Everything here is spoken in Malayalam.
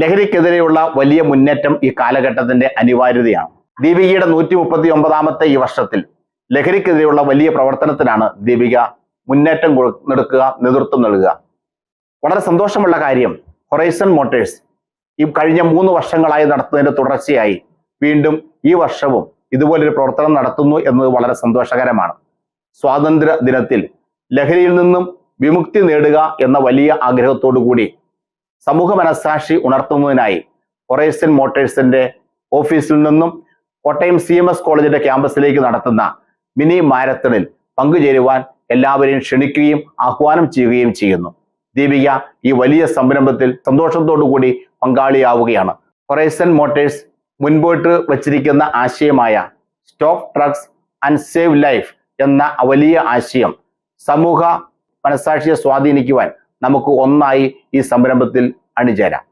ലഹരിക്കെതിരെയുള്ള വലിയ മുന്നേറ്റം ഈ കാലഘട്ടത്തിന്റെ അനിവാര്യതയാണ്. ദീപികയുടെ 139ാമത്തെ ഈ വർഷത്തിൽ ലഹരിക്കെതിരെയുള്ള വലിയ പ്രവർത്തനത്തിനാണ് ദീപിക മുന്നേറ്റം നടക്കുക, നേതൃത്വം നൽകുക. വളരെ സന്തോഷമുള്ള കാര്യം, ഹൊറൈസൺ മോട്ടോഴ്സ് ഈ കഴിഞ്ഞ 3 വർഷങ്ങളായി നടത്തുന്നതിന്റെ തുടർച്ചയായി വീണ്ടും ഈ വർഷവും ഇതുപോലൊരു പ്രവർത്തനം നടത്തുന്നു എന്നത് വളരെ സന്തോഷകരമാണ്. സ്വാതന്ത്ര്യ ദിനത്തിൽ ലഹരിയിൽ നിന്നും വിമുക്തി നേടുക എന്ന വലിയ ആഗ്രഹത്തോടു കൂടി സമൂഹ മനസ്സാക്ഷി ഉണർത്തുന്നതിനായി ഹൊറൈസൺ മോട്ടോഴ്സിന്റെ ഓഫീസിൽ നിന്നും കോട്ടയം CMS കോളേജിന്റെ ക്യാമ്പസിലേക്ക് നടത്തുന്ന മിനി മാരത്തണിൽ പങ്കുചേരുവാൻ എല്ലാവരെയും ക്ഷണിക്കുകയും ആഹ്വാനം ചെയ്യുകയും ചെയ്യുന്നു. ദീപിക ഈ വലിയ സംരംഭത്തിൽ സന്തോഷത്തോടു കൂടി പങ്കാളിയാവുകയാണ്. ഹൊറൈസൺ മോട്ടോഴ്സ് മുൻപോട്ട് വച്ചിരിക്കുന്ന ആശയമായ stop drugs and save life എന്ന വലിയ ആശയം സമൂഹ മനസ്സാക്ഷിയെ സ്വാധീനിക്കുവാൻ നമുക്ക് ഒന്നായി ഈ സംരംഭത്തിൽ അണിചേരാം.